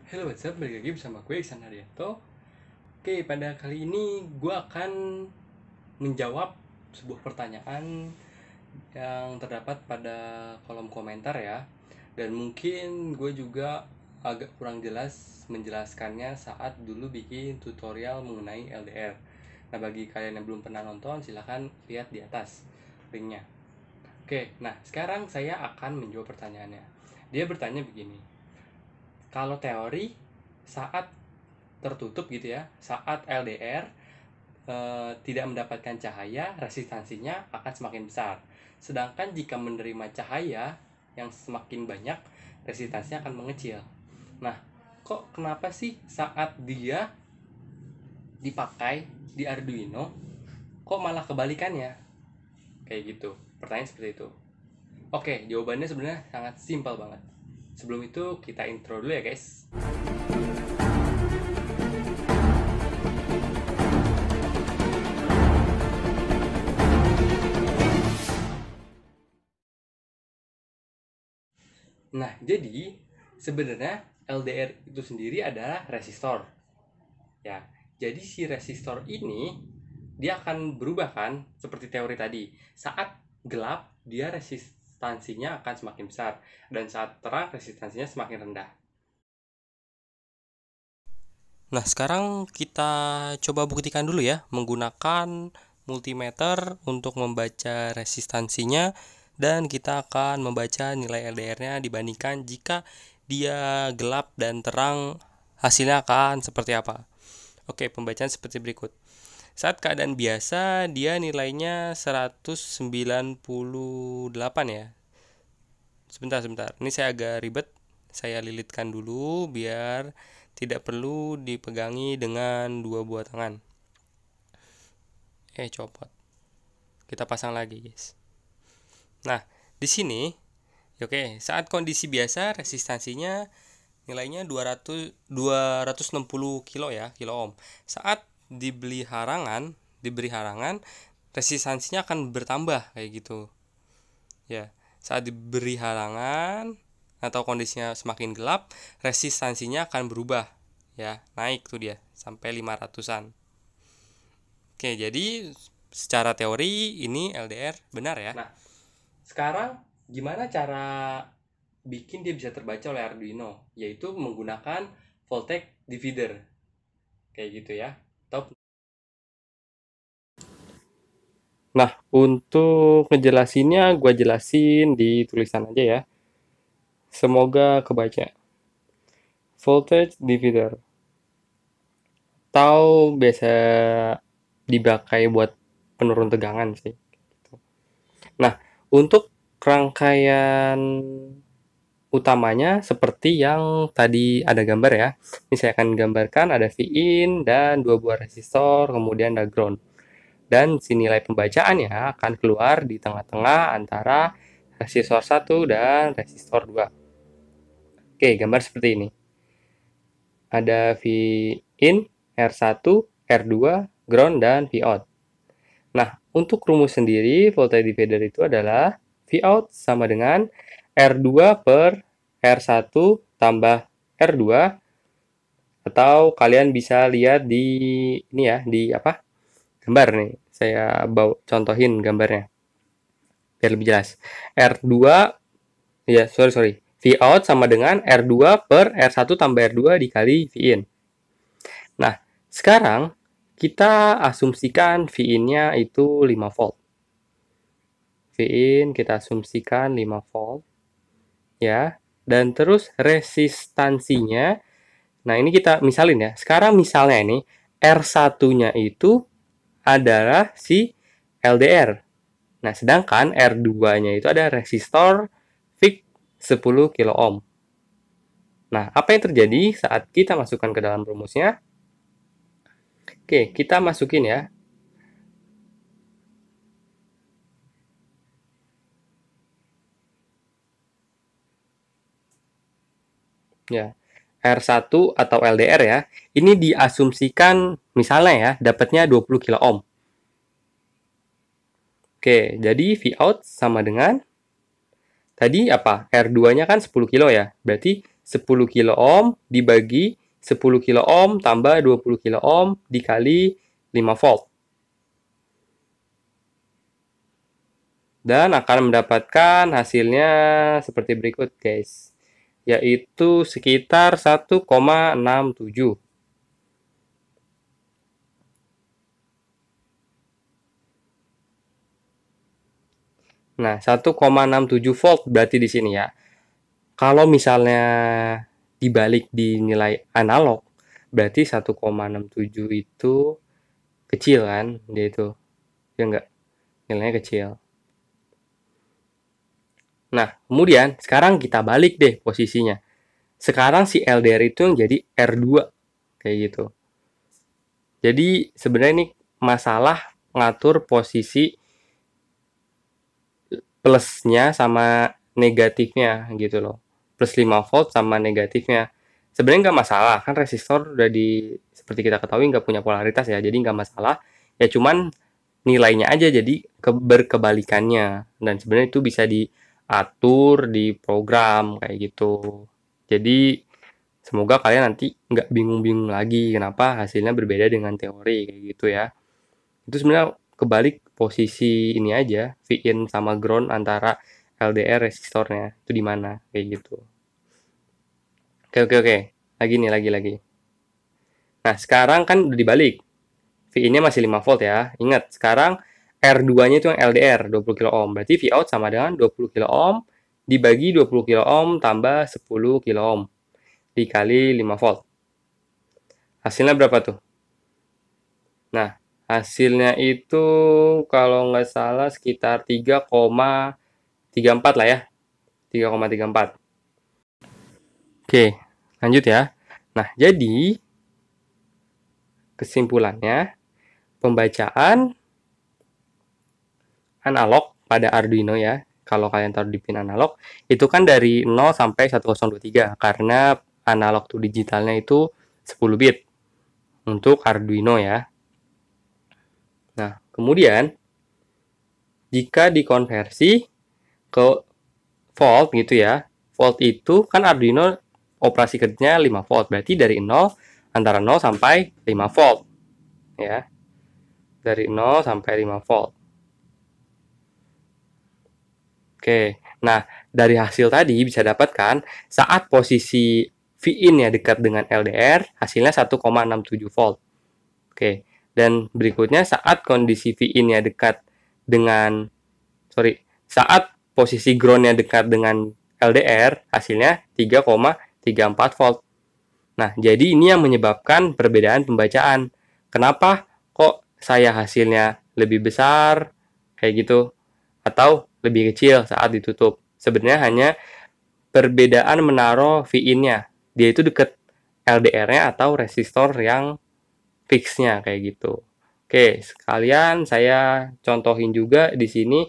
Halo, what's up? Balik lagi bersama gue, Iksan Haryanto. Oke, pada kali ini gue akan menjawab sebuah pertanyaan yang terdapat pada kolom komentar ya. Dan mungkin gue juga agak kurang jelas menjelaskannya saat dulu bikin tutorial mengenai LDR. Nah, bagi kalian yang belum pernah nonton, silahkan lihat di atas linknya. Oke, nah sekarang saya akan menjawab pertanyaannya. Dia bertanya begini, kalau teori saat tertutup gitu ya, saat LDR tidak mendapatkan cahaya, resistansinya akan semakin besar. Sedangkan jika menerima cahaya yang semakin banyak, resistansinya akan mengecil. Nah, kok kenapa sih saat dia dipakai di Arduino, kok malah kebalikannya? Kayak gitu. Pertanyaan seperti itu. Oke, jawabannya sebenarnya sangat simpel banget. Sebelum itu, kita intro dulu ya guys. Nah, jadi sebenarnya LDR itu sendiri adalah resistor. Ya. Jadi si resistor ini dia akan berubah kan seperti teori tadi. Saat gelap dia resistansinya akan semakin besar dan saat terang resistansinya semakin rendah. Nah, sekarang kita coba buktikan dulu ya menggunakan multimeter untuk membaca resistansinya dan kita akan membaca nilai LDR-nya dibandingkan jika dia gelap dan terang, hasilnya akan seperti apa. Oke, pembacaan seperti berikut. Saat keadaan biasa dia nilainya 198 ya. Sebentar. Ini saya agak ribet. Saya lilitkan dulu biar tidak perlu dipegangi dengan dua buah tangan. Copot. Kita pasang lagi, guys. Nah, di sini saat kondisi biasa resistansinya nilainya 260 kilo ya, kilo ohm. Saat diberi harangan resistansinya akan bertambah kayak gitu. Ya, saat diberi halangan atau kondisinya semakin gelap, resistansinya akan berubah ya, naik tuh dia sampai 500-an. Oke, jadi secara teori ini LDR benar ya. Nah, sekarang gimana cara bikin dia bisa terbaca oleh Arduino? Yaitu menggunakan voltage divider. Kayak gitu ya. Nah, untuk ngejelasinnya gue jelasin di tulisan aja ya. Semoga kebaca. Voltage divider atau biasa dipakai buat penurun tegangan sih. Nah, untuk rangkaian utamanya seperti yang tadi ada gambar ya. Ini saya akan gambarkan ada V-in dan dua buah resistor, kemudian ada ground. Dan si nilai pembacaannya akan keluar di tengah-tengah antara resistor 1 dan resistor 2. Oke, gambar seperti ini. Ada V-in, R1, R2, ground, dan V-out. Nah, untuk rumus sendiri, voltage divider itu adalah V-out sama dengan R2 per R1 tambah R2, atau kalian bisa lihat di ini ya, di apa? Gambar nih. Saya contohin gambarnya biar lebih jelas. R2 ya, sorry. V-out sama dengan R2 per R1 tambah R2 dikali V-in. Nah, sekarang kita asumsikan V-in-nya itu 5 volt. V-in kita asumsikan 5 volt. Ya, dan terus resistansinya, nah ini kita misalin ya. Sekarang misalnya ini R1-nya itu adalah si LDR. Nah, sedangkan R2-nya itu ada resistor fix 10 kilo ohm. Nah, apa yang terjadi saat kita masukkan ke dalam rumusnya? Oke, kita masukin ya. Ya, R1 atau LDR ya. Ini diasumsikan misalnya ya, dapatnya 20 kilo ohm. Oke, jadi Vout sama dengan tadi apa? R2-nya kan 10 kilo ya. Berarti 10 kilo ohm dibagi 10 kilo ohm tambah 20 kilo ohm dikali 5 volt. Dan akan mendapatkan hasilnya seperti berikut, guys. Yaitu sekitar 1,67. Nah, 1,67 volt berarti di sini ya. Kalau misalnya dibalik di nilai analog, berarti 1,67 itu kecil kan, dia itu. Ya enggak? Nilainya kecil. Nah, kemudian sekarang kita balik deh posisinya. Sekarang si LDR itu yang jadi R2 kayak gitu. Jadi sebenarnya ini masalah ngatur posisi plusnya sama negatifnya gitu loh. Plus 5 volt sama negatifnya. Sebenarnya nggak masalah, kan resistor udah seperti kita ketahui nggak punya polaritas ya, jadi nggak masalah. Ya cuman nilainya aja jadi berkebalikannya. Dan sebenarnya itu bisa diatur di program kayak gitu. Jadi semoga kalian nanti nggak bingung-bingung lagi kenapa hasilnya berbeda dengan teori kayak gitu ya. Itu sebenarnya kebalik posisi ini aja, V-in sama ground antara LDR resistornya itu di mana kayak gitu. Oke. Lagi. Nah, sekarang kan udah dibalik. V-in-nya masih 5 volt ya. Ingat, sekarang R2-nya itu yang LDR 20 kilo ohm. Berarti V-out sama dengan 20 kilo ohm dibagi 20 kilo ohm tambah 10 kilo ohm dikali 5 volt. Hasilnya berapa tuh? Nah, hasilnya itu kalau nggak salah sekitar 3,34 lah ya. 3,34. Oke, lanjut ya. Nah, jadi kesimpulannya pembacaan analog pada Arduino ya. Kalau kalian taruh di pin analog, itu kan dari 0 sampai 1023 karena analog to digitalnya itu 10 bit untuk Arduino ya. Nah, kemudian jika dikonversi ke volt gitu ya. Volt itu kan Arduino operasi kerjanya 5 volt. Berarti dari 0 antara 0 sampai 5 volt. Ya. Dari 0 sampai 5 volt. Oke. Nah, dari hasil tadi bisa dapatkan saat posisi V-in ya dekat dengan LDR, hasilnya 1,67 volt. Oke. Dan berikutnya saat kondisi V-in-nya dekat dengan saat posisi ground-nya dekat dengan LDR, hasilnya 3,34 volt. Nah, jadi ini yang menyebabkan perbedaan pembacaan. Kenapa kok saya hasilnya lebih besar, kayak gitu, atau lebih kecil saat ditutup? Sebenarnya hanya perbedaan menaruh V-in-nya. Dia itu dekat LDR-nya atau resistor yang fix-nya, kayak gitu. Oke, sekalian saya contohin juga di sini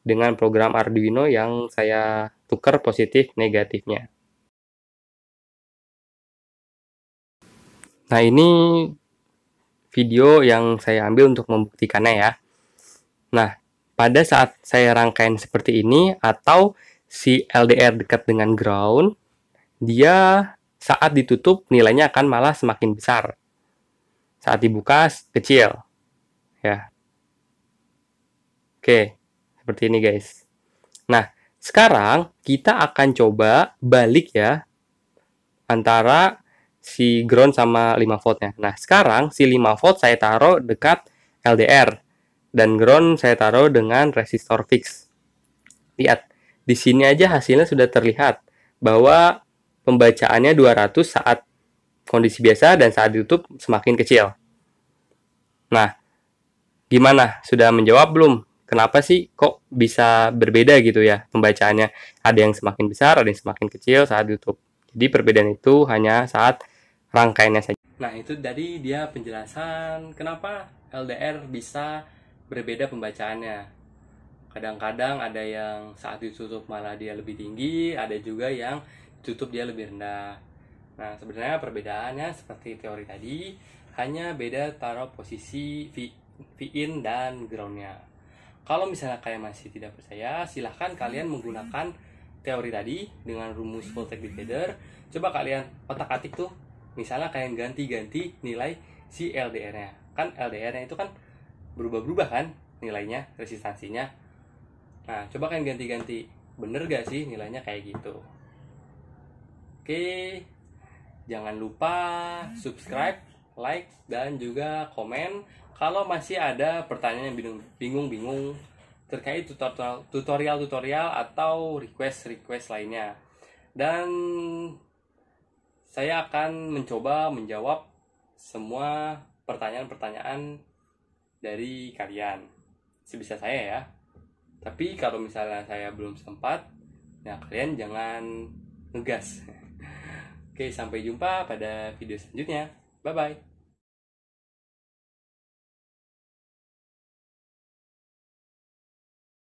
dengan program Arduino yang saya tukar positif negatifnya. Nah, ini video yang saya ambil untuk membuktikannya ya. Nah, pada saat saya rangkaian seperti ini atau si LDR dekat dengan ground, dia saat ditutup nilainya akan malah semakin besar. Saat dibuka kecil. Ya. Oke, seperti ini guys. Nah, sekarang kita akan coba balik ya antara si ground sama 5 voltnya. Nah, sekarang si 5 volt saya taruh dekat LDR dan ground saya taruh dengan resistor fix. Lihat, di sini aja hasilnya sudah terlihat bahwa pembacaannya 200 saat kondisi biasa dan saat ditutup semakin kecil. Nah, gimana? Sudah menjawab belum? Kenapa sih kok bisa berbeda gitu ya pembacaannya? Ada yang semakin besar, ada yang semakin kecil saat ditutup. Jadi perbedaan itu hanya saat rangkaiannya saja. Nah, itu tadi dia penjelasan kenapa LDR bisa berbeda pembacaannya. Kadang-kadang ada yang saat ditutup malah dia lebih tinggi, ada juga yang ditutup dia lebih rendah. Nah, sebenarnya perbedaannya seperti teori tadi, hanya beda taruh posisi V-in dan ground-nya. Kalau misalnya kalian masih tidak percaya, silahkan kalian menggunakan teori tadi dengan rumus voltage divider, coba kalian otak-atik tuh. Misalnya kalian ganti-ganti nilai si LDR-nya. Kan LDR-nya itu kan berubah-berubah kan nilainya, resistansinya. Nah, coba kalian ganti-ganti. Bener gak sih nilainya kayak gitu? Oke, jangan lupa subscribe, like, dan juga komen. Kalau masih ada pertanyaan yang bingung-bingung terkait tutorial-tutorial atau request lainnya. Dan saya akan mencoba menjawab semua pertanyaan-pertanyaan dari kalian sebisa saya ya. Tapi kalau misalnya saya belum sempat, ya kalian jangan ngegas. Oke, sampai jumpa pada video selanjutnya. Bye bye.